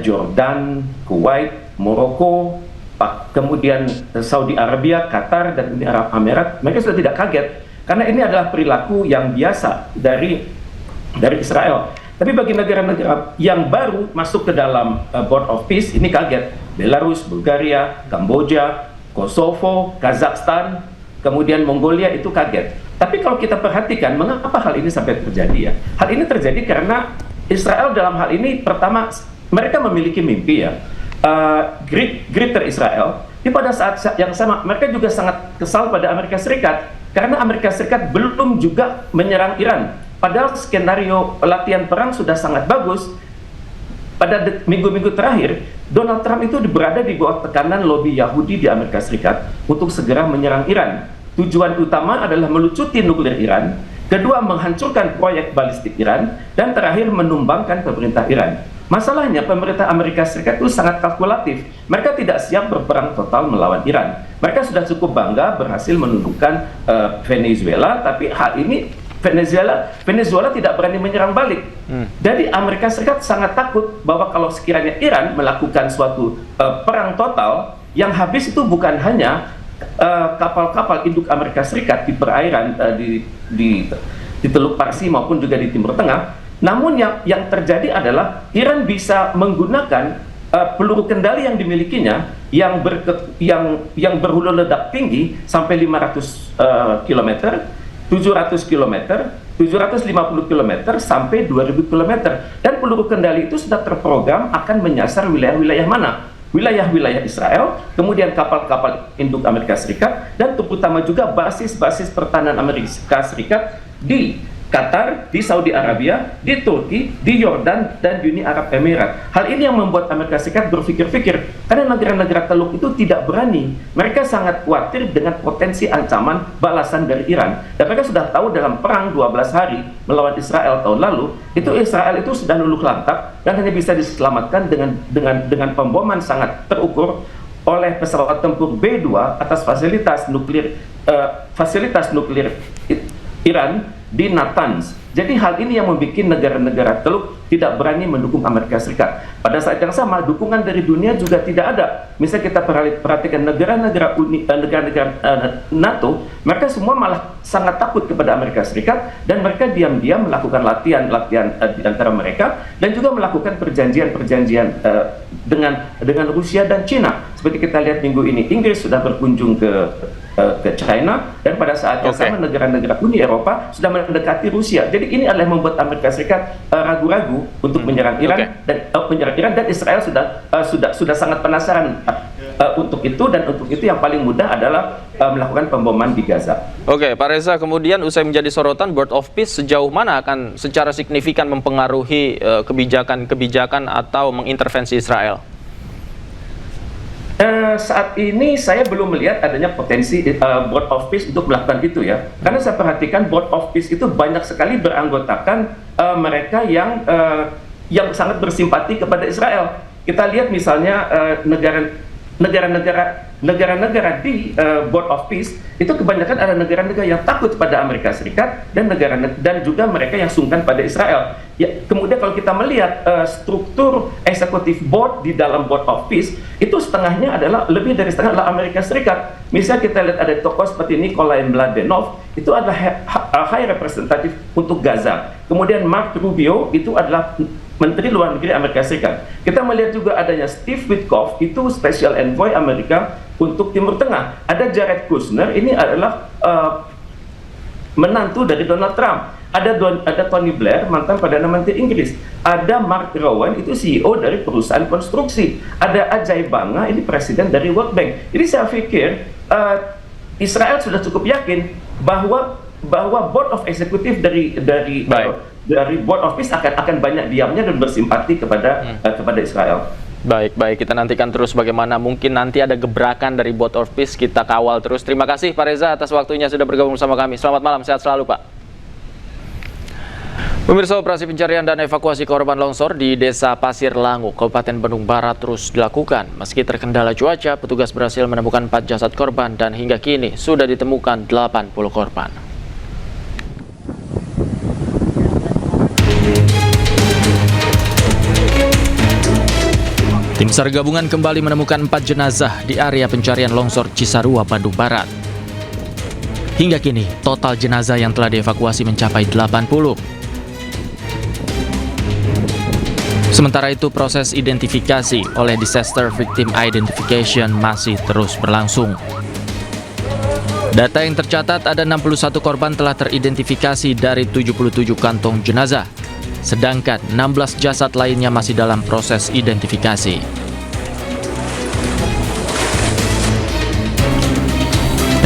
Speaker 25: Jordan, Kuwait, Maroko, kemudian Saudi Arabia, Qatar, dan Uni Arab Emirat, mereka sudah tidak kaget karena ini adalah perilaku yang biasa dari Israel. Tapi bagi negara-negara yang baru masuk ke dalam Board of Peace, ini kaget. Belarus, Bulgaria, Kamboja, Kosovo, Kazakhstan, kemudian Mongolia itu kaget. Tapi kalau kita perhatikan, mengapa hal ini sampai terjadi ya? Hal ini terjadi karena Israel dalam hal ini, pertama, mereka memiliki mimpi ya. Greater Israel, di pada saat yang sama mereka juga sangat kesal pada Amerika Serikat karena Amerika Serikat belum juga menyerang Iran, padahal skenario latihan perang sudah sangat bagus. Pada minggu-minggu terakhir Donald Trump itu berada di bawah tekanan lobi Yahudi di Amerika Serikat untuk segera menyerang Iran. Tujuan utama adalah melucuti nuklir Iran, kedua menghancurkan proyek balistik Iran, dan terakhir menumbangkan pemerintah Iran. Masalahnya pemerintah Amerika Serikat itu sangat kalkulatif. Mereka tidak siap berperang total melawan Iran. Mereka sudah cukup bangga berhasil menundukkan Venezuela, tapi hal ini Venezuela tidak berani menyerang balik. Jadi Amerika Serikat sangat takut bahwa kalau sekiranya Iran melakukan suatu perang total, yang habis itu bukan hanya kapal-kapal induk Amerika Serikat di perairan di Teluk Parsi maupun juga di Timur Tengah. Namun yang terjadi adalah Iran bisa menggunakan peluru kendali yang dimilikinya yang berhulu ledak tinggi sampai 500 km, 700 km, 750 km sampai 2000 km, dan peluru kendali itu sudah terprogram akan menyasar wilayah-wilayah mana? Wilayah-wilayah Israel, kemudian kapal-kapal induk Amerika Serikat, dan terutama juga basis-basis pertahanan Amerika Serikat di Qatar, di Saudi Arabia, di Turki, di Yordan, dan Uni Arab Emirat. Hal ini yang membuat Amerika Serikat berpikir-pikir, karena negara-negara Teluk itu tidak berani. Mereka sangat khawatir dengan potensi ancaman balasan dari Iran. Dan mereka sudah tahu dalam perang 12 hari melawan Israel tahun lalu, itu Israel itu sudah luluh lantak dan hanya bisa diselamatkan dengan pemboman sangat terukur oleh pesawat tempur B-2 atas fasilitas nuklir Iran di Natanz. Jadi hal ini yang membuat negara-negara Teluk tidak berani mendukung Amerika Serikat. Pada saat yang sama, dukungan dari dunia juga tidak ada. Misalnya kita perhatikan negara-negara NATO, mereka semua malah sangat takut kepada Amerika Serikat, dan mereka diam-diam melakukan latihan di antara mereka, dan juga melakukan perjanjian dengan Rusia dan Cina. Seperti kita lihat minggu ini, Inggris sudah berkunjung ke China, dan pada saat yang sama negara-negara Uni Eropa sudah mendekati Rusia. Jadi ini adalah yang membuat Amerika Serikat ragu-ragu untuk menyerang Iran, dan Israel sudah sangat penasaran untuk itu, dan untuk itu yang paling mudah adalah melakukan pemboman di Gaza.
Speaker 1: Oke, Pak Reza, kemudian usai menjadi sorotan, Board of Peace sejauh mana akan secara signifikan mempengaruhi kebijakan atau mengintervensi Israel?
Speaker 25: Saat ini saya belum melihat adanya potensi Board of Peace untuk melakukan itu ya, karena saya perhatikan Board of Peace itu banyak sekali beranggotakan mereka yang sangat bersimpati kepada Israel. Kita lihat misalnya negara-negara di Board of Peace itu kebanyakan ada negara-negara yang takut pada Amerika Serikat dan juga mereka yang sungkan pada Israel. Ya, kemudian kalau kita melihat struktur eksekutif board di dalam Board of Peace itu setengahnya adalah lebih dari setengah adalah Amerika Serikat. Misalnya kita lihat ada tokoh seperti Nikolai Mladenov, itu adalah high representative untuk Gaza. Kemudian Mark Rubio itu adalah Menteri Luar Negeri Amerika Serikat. Kita melihat juga adanya Steve Witkoff, itu Special Envoy Amerika untuk Timur Tengah. Ada Jared Kushner, ini adalah menantu dari Donald Trump. Ada Tony Blair, mantan Perdana Menteri Inggris. Ada Mark Rowan, itu CEO dari perusahaan konstruksi. Ada Ajay Banga, ini presiden dari World Bank. Jadi saya pikir Israel sudah cukup yakin bahwa Board of Executive dari Board of Peace akan banyak diamnya dan bersimpati kepada Israel.
Speaker 1: Baik, kita nantikan terus bagaimana mungkin nanti ada gebrakan dari Board of Peace, kita kawal terus. Terima kasih Pak Reza atas waktunya sudah bergabung bersama kami. Selamat malam, sehat selalu Pak. Pemirsa, operasi pencarian dan evakuasi korban longsor di Desa Pasir Langu, Kabupaten Bandung Barat terus dilakukan. Meski terkendala cuaca, petugas berhasil menemukan 4 jasad korban dan hingga kini sudah ditemukan 80 korban. Tim SAR gabungan kembali menemukan 4 jenazah di area pencarian longsor Cisarua, Bandung Barat. Hingga kini, total jenazah yang telah dievakuasi mencapai 80. Sementara itu, proses identifikasi oleh Disaster Victim Identification masih terus berlangsung. Data yang tercatat ada 61 korban telah teridentifikasi dari 77 kantong jenazah, sedangkan 16 jasad lainnya masih dalam proses identifikasi.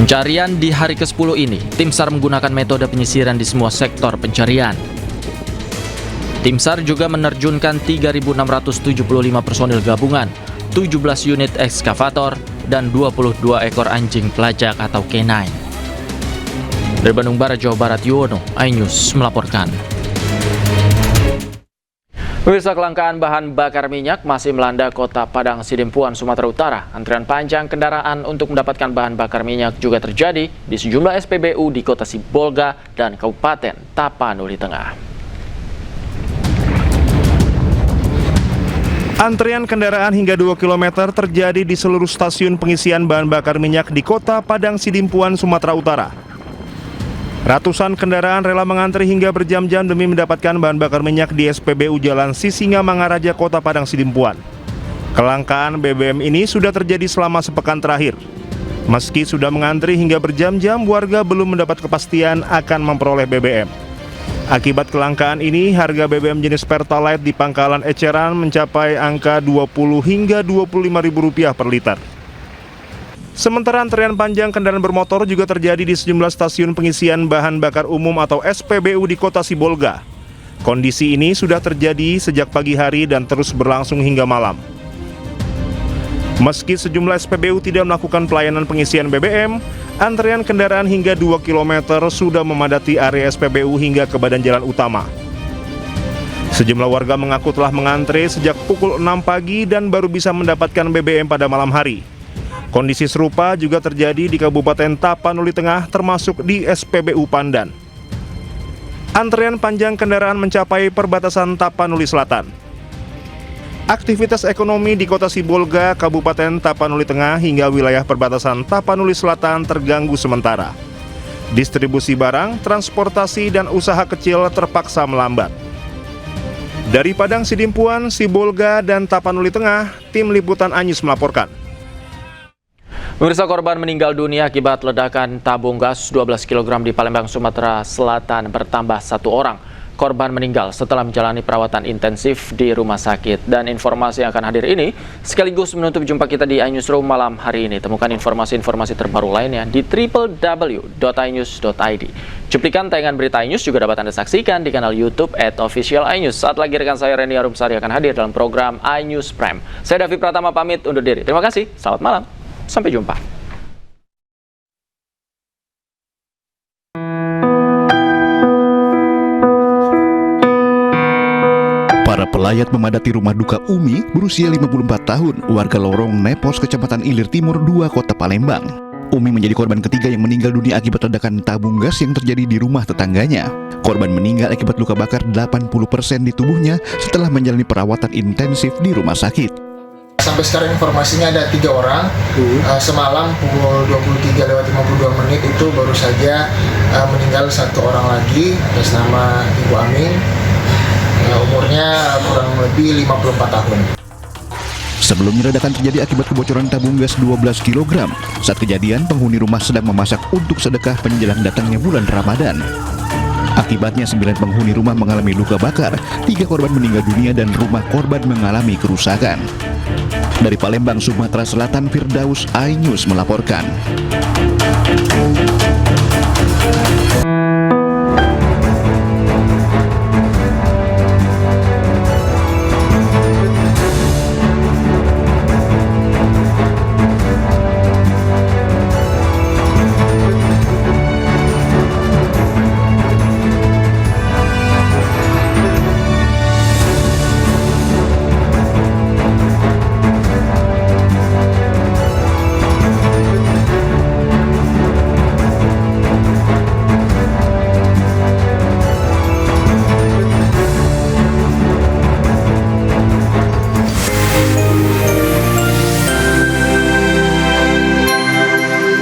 Speaker 1: Pencarian di hari ke-10 ini, tim SAR menggunakan metode penyisiran di semua sektor pencarian. Tim SAR juga menerjunkan 3.675 personil gabungan, 17 unit ekskavator, dan 22 ekor anjing pelacak atau K9. Dari Bandung Barat, Jawa Barat, Yuwono, iNews melaporkan. Pemirsa, kelangkaan bahan bakar minyak masih melanda kota Padang Sidempuan, Sumatera Utara. Antrian panjang kendaraan untuk mendapatkan bahan bakar minyak juga terjadi di sejumlah SPBU di Kota Sibolga dan Kabupaten Tapanuli Tengah.
Speaker 21: Antrian kendaraan hingga 2 km terjadi di seluruh stasiun pengisian bahan bakar minyak di Kota Padang Sidempuan, Sumatera Utara. Ratusan kendaraan rela mengantri hingga berjam-jam demi mendapatkan bahan bakar minyak di SPBU Jalan Sisinga Mangaraja, Kota Padang Sidempuan. Kelangkaan BBM ini sudah terjadi selama sepekan terakhir. Meski sudah mengantri hingga berjam-jam, warga belum mendapat kepastian akan memperoleh BBM. Akibat kelangkaan ini, harga BBM jenis Pertalite di pangkalan eceran mencapai angka Rp20 hingga Rp25.000 per liter. Sementara antrean panjang kendaraan bermotor juga terjadi di sejumlah stasiun pengisian bahan bakar umum atau SPBU di Kota Sibolga. Kondisi ini sudah terjadi sejak pagi hari dan terus berlangsung hingga malam. Meski sejumlah SPBU tidak melakukan pelayanan pengisian BBM, antrean kendaraan hingga 2 km sudah memadati area SPBU hingga ke badan jalan utama. Sejumlah warga mengaku telah mengantre sejak pukul 6 pagi dan baru bisa mendapatkan BBM pada malam hari. Kondisi serupa juga terjadi di Kabupaten Tapanuli Tengah, termasuk di SPBU Pandan. Antrean panjang kendaraan mencapai perbatasan Tapanuli Selatan. Aktivitas ekonomi di Kota Sibolga, Kabupaten Tapanuli Tengah hingga wilayah perbatasan Tapanuli Selatan terganggu sementara. Distribusi barang, transportasi, dan usaha kecil terpaksa melambat. Dari Padang Sidempuan, Sibolga, dan Tapanuli Tengah, tim liputan iNews melaporkan.
Speaker 1: Pemirsa, korban meninggal dunia akibat ledakan tabung gas 12 kg di Palembang, Sumatera Selatan bertambah 1 orang. Korban meninggal setelah menjalani perawatan intensif di rumah sakit. Dan informasi yang akan hadir ini sekaligus menutup jumpa kita di iNewsroom malam hari ini. Temukan informasi-informasi terbaru lainnya di www.inews.id. Cuplikan tayangan berita iNews juga dapat Anda saksikan di kanal YouTube @officialINews. Saat lagi rekan saya Reni Arumsari akan hadir dalam program iNews Prime. Saya Davi Pratama pamit undur diri. Terima kasih, selamat malam, sampai jumpa.
Speaker 10: Para pelayat memadati rumah duka Umi berusia 54 tahun, warga Lorong Nepos, Kecamatan Ilir Timur, 2 Kota Palembang. Umi menjadi korban ketiga yang meninggal dunia akibat ledakan tabung gas yang terjadi di rumah tetangganya. Korban meninggal akibat luka bakar 80% di tubuhnya setelah menjalani perawatan intensif di rumah sakit.
Speaker 11: Sampai sekarang informasinya ada 3 orang. Semalam pukul 23:52 itu baru saja meninggal 1 orang lagi atas nama Ibu Amin. Umurnya kurang lebih 54 tahun.
Speaker 10: Sebelumnya ledakan terjadi akibat kebocoran tabung gas 12 kg. Saat kejadian, penghuni rumah sedang memasak untuk sedekah menjelang datangnya bulan Ramadan. Akibatnya 9 penghuni rumah mengalami luka bakar, 3 korban meninggal dunia dan rumah korban mengalami kerusakan. Dari Palembang, Sumatera Selatan, Firdaus, iNews melaporkan.